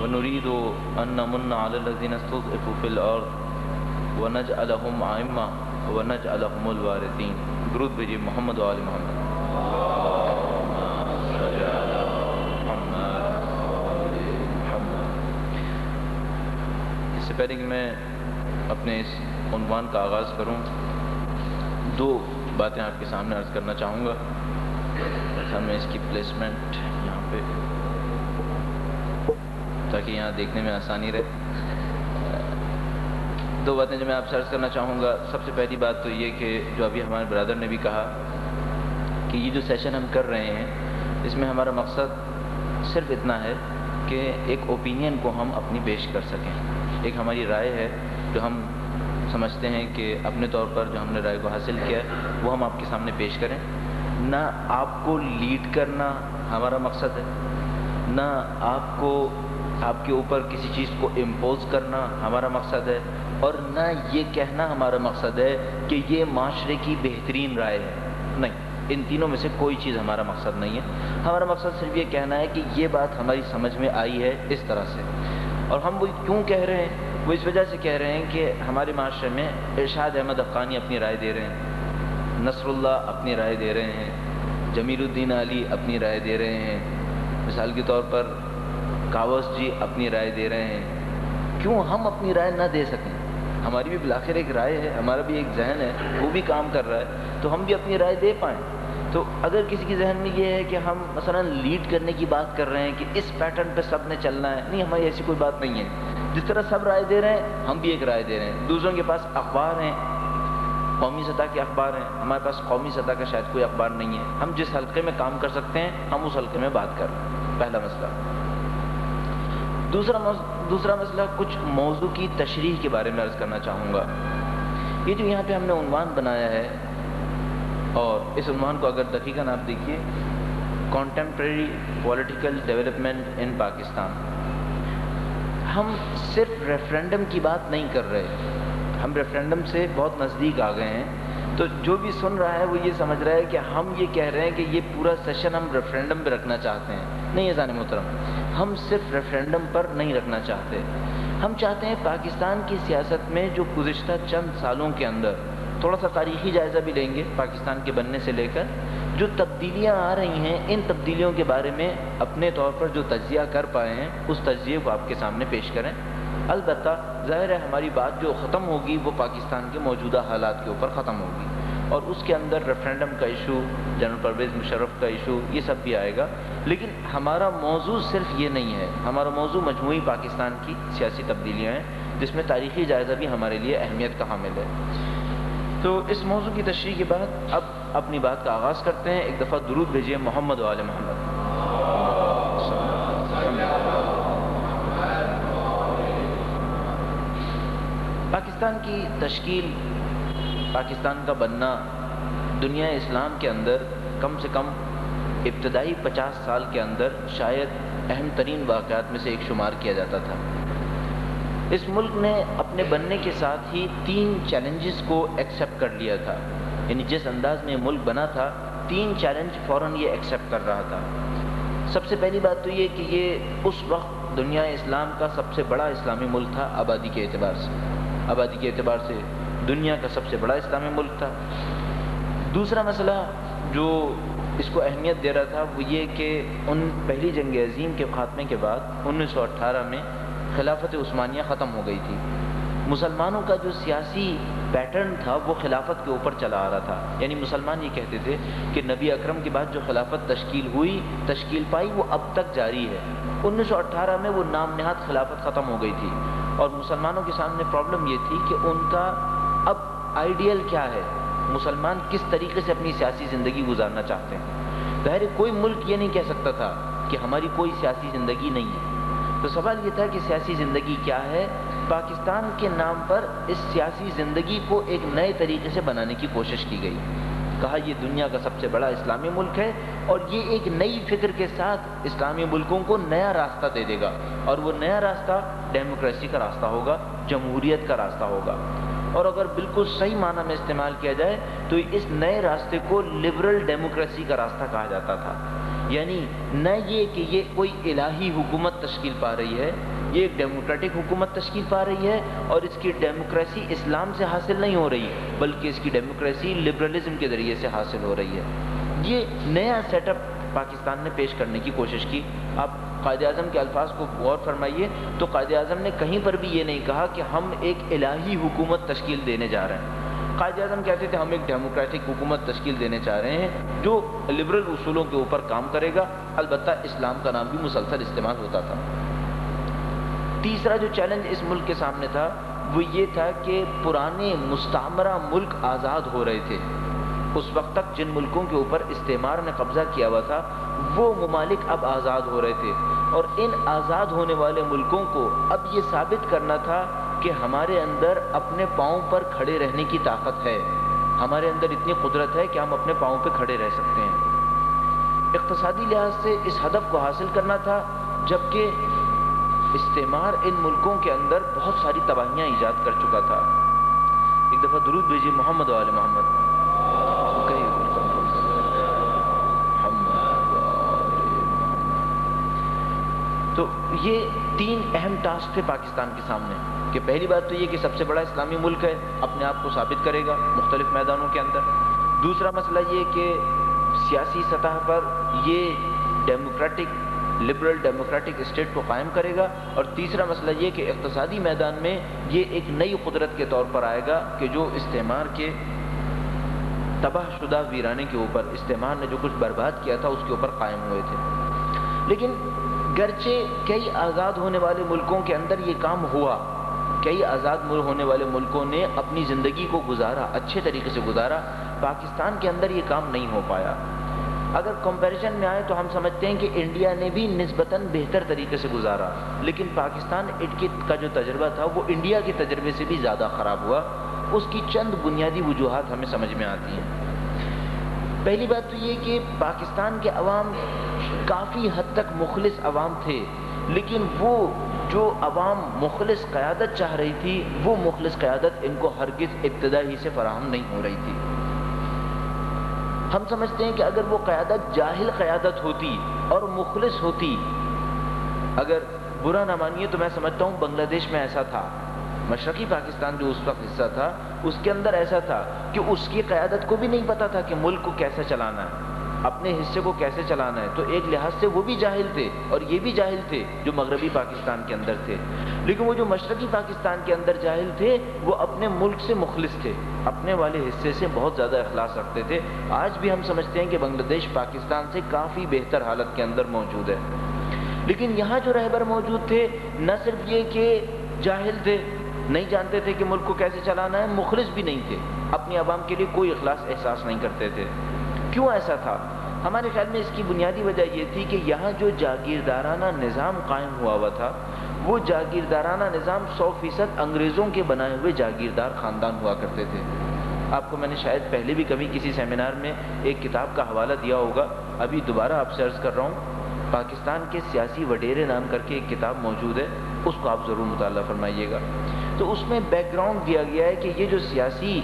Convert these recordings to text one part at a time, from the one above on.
ونريد أن نمن على الذين استضعفوا في الأرض ونجعلهم أئمة ونجعلهم الوارثين. درود بھیجیے محمد و آل محمد. اس سے پہلے کہ میں اپنے اس عنوان کا آغاز کروں، دو باتیں آپ کے سامنے عرض کرنا چاہوں گا. میں اس کی پلیسمنٹ یہاں پہ تاکہ یہاں دیکھنے میں آسانی رہے. دو باتیں جو میں آپ سے عرض کرنا چاہوں گا. سب سے پہلی بات تو یہ کہ جو ابھی ہمارے برادر نے بھی کہا کہ یہ جو سیشن ہم کر رہے ہیں اس میں ہمارا مقصد صرف اتنا ہے کہ ایک اوپینین کو ہم اپنی پیش کر سکیں. ایک ہماری رائے ہے جو ہم سمجھتے ہیں کہ اپنے طور پر جو ہم نے رائے کو حاصل کیا ہے وہ ہم آپ کے سامنے پیش کریں. نہ آپ کو لیڈ کرنا ہمارا مقصد ہے، نہ آپ کو آپ کے اوپر کسی چیز کو امپوز کرنا ہمارا مقصد ہے، اور نہ یہ کہنا ہمارا مقصد ہے کہ یہ معاشرے کی بہترین رائے ہے. نہیں، ان تینوں میں سے کوئی چیز ہمارا مقصد نہیں ہے. ہمارا مقصد صرف یہ کہنا ہے کہ یہ بات ہماری سمجھ میں آئی ہے اس طرح سے. اور ہم وہ کیوں کہہ رہے ہیں؟ وہ اس وجہ سے کہہ رہے ہیں کہ ہمارے معاشرے میں ارشاد احمد افغانی اپنی رائے دے رہے ہیں، نصر اللہ اپنی رائے دے رہے ہیں، جمیل الدین علی اپنی رائے دے رہے ہیں، مثال کے طور پر کاوس جی اپنی رائے دے رہے ہیں. کیوں ہم اپنی رائے نہ دے سکیں؟ ہماری بھی بالآخر ایک رائے ہے، ہمارا بھی ایک ذہن ہے، وہ بھی کام کر رہا ہے، تو ہم بھی اپنی رائے دے پائیں. تو اگر کسی کے ذہن میں یہ ہے کہ ہم مثلا لیڈ کرنے کی بات کر رہے ہیں کہ اس پیٹرن پہ سب نے چلنا ہے، نہیں، ہماری ایسی کوئی بات نہیں ہے. جس طرح سب رائے دے رہے ہیں ہم بھی ایک رائے دے رہے ہیں. دوسروں کے پاس اخبار ہیں، قومی سطح کے اخبار ہیں، ہمارے پاس قومی سطح کا شاید کوئی اخبار نہیں ہے. ہم جس حلقے میں کام کر سکتے ہیں ہم اس حلقے میں بات کر رہے ہیں. پہلا مسئلہ. دوسرا مسئلہ کچھ موضوع کی تشریح کے بارے میں عرض کرنا چاہوں گا. یہ جو یہاں پہ ہم نے عنوان بنایا ہے، اور اس عنوان کو اگر دقیقاً آپ دیکھیے، contemporary political development in Pakistan. ہم صرف ریفرینڈم کی بات نہیں کر رہے، ہم ریفرینڈم سے بہت نزدیک آ گئے ہیں. تو جو بھی سن رہا ہے وہ یہ سمجھ رہا ہے کہ ہم یہ کہہ رہے ہیں کہ یہ پورا سیشن ہم ریفرینڈم پہ رکھنا چاہتے ہیں. نہیں عزیزان محترم، ہم صرف ریفرینڈم پر نہیں رکھنا چاہتے. ہم چاہتے ہیں پاکستان کی سیاست میں جو گزشتہ چند سالوں کے اندر، تھوڑا سا تاریخی جائزہ بھی لیں گے پاکستان کے بننے سے لے کر، جو تبدیلیاں آ رہی ہیں، ان تبدیلیوں کے بارے میں اپنے طور پر جو تجزیہ کر پائے ہیں اس تجزیے کو آپ کے سامنے پیش کریں. البتہ ظاہر ہے ہماری بات جو ختم ہوگی وہ پاکستان کے موجودہ حالات کے اوپر ختم ہوگی، اور اس کے اندر ریفرینڈم کا ایشو، جنرل پرویز مشرف کا ایشو، یہ سب بھی آئے گا. لیکن ہمارا موضوع صرف یہ نہیں ہے، ہمارا موضوع مجموعی پاکستان کی سیاسی تبدیلیاں ہیں، جس میں تاریخی جائزہ بھی ہمارے لیے اہمیت کا حامل ہے. تو اس موضوع کی تشریح کے بعد اب اپنی بات کا آغاز کرتے ہیں. ایک دفعہ درود بھیجیے محمد و آل محمد. پاکستان کی تشکیل، پاکستان کا بننا دنیا اسلام کے اندر کم سے کم ابتدائی 50 سال کے اندر شاید اہم ترین واقعات میں سے ایک شمار کیا جاتا تھا. اس ملک نے اپنے بننے کے ساتھ ہی 3 چیلنجز کو ایکسیپٹ کر لیا تھا. یعنی جس انداز میں ملک بنا تھا 3 چیلنج فوراً یہ ایکسیپٹ کر رہا تھا. سب سے پہلی بات تو یہ کہ یہ اس وقت دنیا اسلام کا سب سے بڑا اسلامی ملک تھا. آبادی کے اعتبار سے دنیا کا سب سے بڑا اسلامی ملک تھا. دوسرا مسئلہ جو اس کو اہمیت دے رہا تھا وہ یہ کہ ان پہلی جنگ عظیم کے خاتمے کے بعد 1918 میں خلافت عثمانیہ ختم ہو گئی تھی. مسلمانوں کا جو سیاسی پیٹرن تھا وہ خلافت کے اوپر چلا آ رہا تھا. یعنی مسلمان یہ کہتے تھے کہ نبی اکرم کے بعد جو خلافت تشکیل پائی وہ اب تک جاری ہے. 1918 میں وہ نام نہاد خلافت ختم ہو گئی تھی، اور مسلمانوں کے سامنے پرابلم یہ تھی کہ ان کا اب آئیڈیل کیا ہے، مسلمان کس طریقے سے اپنی سیاسی زندگی گزارنا چاہتے ہیں. ظاہر کوئی ملک یہ نہیں کہہ سکتا تھا کہ ہماری کوئی سیاسی زندگی نہیں ہے. تو سوال یہ تھا کہ سیاسی زندگی کیا ہے. پاکستان کے نام پر اس سیاسی زندگی کو ایک نئے طریقے سے بنانے کی کوشش کی گئی. کہا یہ دنیا کا سب سے بڑا اسلامی ملک ہے، اور یہ ایک نئی فکر کے ساتھ اسلامی ملکوں کو نیا راستہ دے دے گا، اور وہ نیا راستہ ڈیموکریسی کا راستہ ہوگا، جمہوریت کا راستہ ہوگا. اور اگر بالکل صحیح معنی میں استعمال کیا جائے تو اس نئے راستے کو لبرل ڈیموکریسی کا راستہ کہا جاتا تھا. یعنی نہ یہ کہ یہ کوئی الہی حکومت تشکیل پا رہی ہے، یہ ایک ڈیموکریٹک حکومت تشکیل پا رہی ہے، اور اس کی ڈیموکریسی اسلام سے حاصل نہیں ہو رہی بلکہ اس کی ڈیموکریسی لبرلزم کے ذریعے سے حاصل ہو رہی ہے۔ یہ نیا سیٹ اپ پاکستان نے پیش کرنے کی کوشش کی۔ آپ قائد اعظم کے الفاظ کو غور فرمائیے تو قائد اعظم نے کہیں پر بھی یہ نہیں کہا کہ ہم ایک الہی حکومت تشکیل دینے جا رہے ہیں۔ قائد اعظم کہتے تھے ہم ایک ڈیموکریٹک حکومت تشکیل دینے چاہ رہے ہیں جو لبرل اصولوں کے اوپر کام کرے گا، البتہ اسلام کا نام بھی مسلسل استعمال ہوتا تھا۔ تیسرا جو چیلنج اس ملک کے سامنے تھا وہ یہ تھا کہ پرانے مستعمرہ ملک آزاد ہو رہے تھے۔ اس وقت تک جن ملکوں کے اوپر استعمار نے قبضہ کیا ہوا تھا وہ ممالک اب آزاد ہو رہے تھے، اور ان آزاد ہونے والے ملکوں کو اب یہ ثابت کرنا تھا کہ ہمارے اندر اپنے پاؤں پر کھڑے رہنے کی طاقت ہے، ہمارے اندر اتنی قدرت ہے کہ ہم اپنے پاؤں پہ کھڑے رہ سکتے ہیں۔ اقتصادی لحاظ سے اس ہدف کو حاصل کرنا تھا، جبکہ استعمار ان ملکوں کے اندر بہت ساری تباہیاں ایجاد کر چکا تھا۔ ایک دفعہ درود بھیجیے محمد و آل محمد۔ تو یہ تین اہم ٹاسک تھے پاکستان کے سامنے کہ پہلی بات تو یہ کہ سب سے بڑا اسلامی ملک ہے، اپنے آپ کو ثابت کرے گا مختلف میدانوں کے اندر۔ دوسرا مسئلہ یہ کہ سیاسی سطح پر یہ لبرل ڈیموکریٹک اسٹیٹ کو قائم کرے گا، اور تیسرا مسئلہ یہ کہ اقتصادی میدان میں یہ ایک نئی قدرت کے طور پر آئے گا کہ جو استعمار کے تباہ شدہ ویرانے کے اوپر، استعمار نے جو کچھ برباد کیا تھا اس کے اوپر قائم ہوئے تھے۔ لیکن گرچہ کئی آزاد ہونے والے ملکوں کے اندر یہ کام ہوا، کئی آزاد ہونے والے ملکوں نے اپنی زندگی کو گزارا، اچھے طریقے سے گزارا، پاکستان کے اندر یہ کام نہیں ہو پایا۔ اگر کمپیریزن میں آئے تو ہم سمجھتے ہیں کہ انڈیا نے بھی نسبتاً بہتر طریقے سے گزارا، لیکن پاکستان کا جو تجربہ تھا وہ انڈیا کے تجربے سے بھی زیادہ خراب ہوا۔ اس کی چند بنیادی وجوہات ہمیں سمجھ میں آتی ہیں۔ پہلی بات تو یہ کہ پاکستان کے عوام کافی حد تک مخلص عوام تھے، لیکن وہ جو عوام مخلص قیادت چاہ رہی تھی وہ مخلص قیادت ان کو ہرگز ابتدا ہی سے فراہم نہیں ہو رہی تھی۔ ہم سمجھتے ہیں کہ اگر وہ قیادت جاہل قیادت ہوتی اور مخلص ہوتی، اگر برا نہ مانیے تو میں سمجھتا ہوں بنگلہ دیش میں ایسا تھا، مشرقی پاکستان جو اس وقت حصہ تھا اس کے اندر ایسا تھا کہ اس کی قیادت کو بھی نہیں پتا تھا کہ ملک کو کیسے چلانا ہے، اپنے حصے کو کیسے چلانا ہے، تو ایک لحاظ سے وہ بھی جاہل تھے اور یہ بھی جاہل تھے جو مغربی پاکستان کے اندر تھے۔ لیکن وہ جو مشرقی پاکستان کے اندر جاہل تھے وہ اپنے ملک سے مخلص تھے، اپنے والے حصے سے بہت زیادہ اخلاص رکھتے تھے۔ آج بھی ہم سمجھتے ہیں کہ بنگلہ دیش پاکستان سے کافی بہتر حالت کے اندر موجود ہے، لیکن یہاں جو رہبر موجود تھے نہ صرف یہ کہ جاہل تھے، نہیں جانتے تھے کہ ملک کو کیسے چلانا ہے، مخلص بھی نہیں تھے، اپنی عوام کے لیے کوئی اخلاص احساس نہیں کرتے تھے۔ کیوں ایسا تھا؟ ہمارے خیال میں اس کی بنیادی وجہ یہ تھی کہ یہاں جو جاگیردارانہ نظام قائم ہوا تھا وہ جاگیردارانہ نظام 100% انگریزوں کے بنائے ہوئے جاگیردار خاندان ہوا کرتے تھے۔ آپ کو میں نے شاید پہلے بھی کبھی کسی سیمینار میں ایک کتاب کا حوالہ دیا ہوگا، ابھی دوبارہ آپ سے عرض کر رہا ہوں، پاکستان کے سیاسی وڈیرے نام کر کے ایک کتاب موجود ہے، اس کو آپ ضرور مطالعہ فرمائیے گا۔ تو اس میں بیک گراؤنڈ دیا گیا ہے کہ یہ جو سیاسی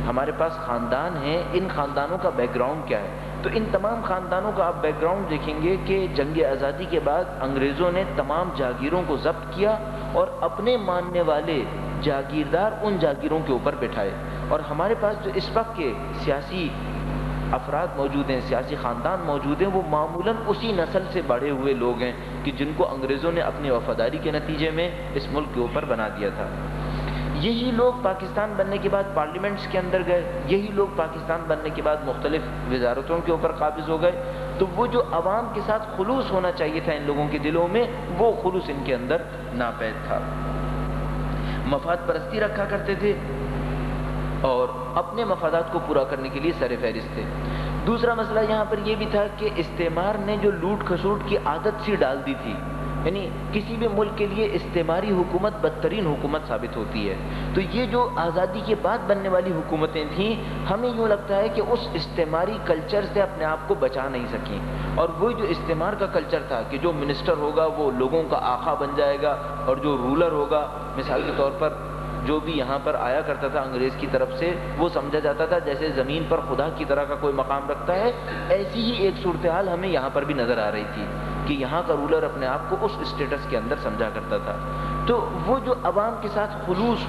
ہمارے پاس خاندان ہیں، ان خاندانوں کا بیک گراؤنڈ کیا ہے۔ تو ان تمام خاندانوں کا آپ بیک گراؤنڈ دیکھیں گے کہ جنگ آزادی کے بعد انگریزوں نے تمام جاگیروں کو ضبط کیا اور اپنے ماننے والے جاگیردار ان جاگیروں کے اوپر بٹھائے، اور ہمارے پاس جو اس وقت کے سیاسی افراد موجود ہیں، سیاسی خاندان موجود ہیں، وہ معمولاً اسی نسل سے بڑھے ہوئے لوگ ہیں کہ جن کو انگریزوں نے اپنی وفاداری کے نتیجے میں اس ملک کے اوپر بنا دیا تھا۔ یہی لوگ پاکستان بننے کے بعد پارلیمنٹس کے اندر گئے، یہی لوگ پاکستان بننے کے بعد مختلف وزارتوں کے اوپر قابض ہو گئے، تو وہ جو عوام کے ساتھ خلوص ہونا چاہیے تھا ان لوگوں کے دلوں میں، وہ خلوص ان کے اندر ناپید تھا۔ مفاد پرستی رکھا کرتے تھے اور اپنے مفادات کو پورا کرنے کے لیے سر فہرست تھے۔ دوسرا مسئلہ یہاں پر یہ بھی تھا کہ استعمار نے جو لوٹ کھسوٹ کی عادت سی ڈال دی تھی، یعنی کسی بھی ملک کے لیے استعماری حکومت بدترین حکومت ثابت ہوتی ہے، تو یہ جو آزادی کے بعد بننے والی حکومتیں تھیں، ہمیں یوں لگتا ہے کہ اس استعماری کلچر سے اپنے آپ کو بچا نہیں سکیں، اور وہی جو استعمار کا کلچر تھا کہ جو منسٹر ہوگا وہ لوگوں کا آقا بن جائے گا، اور جو رولر ہوگا، مثال کے طور پر جو بھی یہاں پر آیا کرتا تھا انگریز کی طرف سے وہ سمجھا جاتا تھا جیسے زمین پر خدا کی طرح کا کوئی مقام رکھتا ہے. ایسی ہی ایک صورتحال ہمیں یہاں پر بھی نظر آ رہی تھی کہ یہاں کا رولر اپنے آپ کو اس اسٹیٹس کے اندر سمجھا کرتا تھا. تو وہ جو عوام کے ساتھ خلوص ہو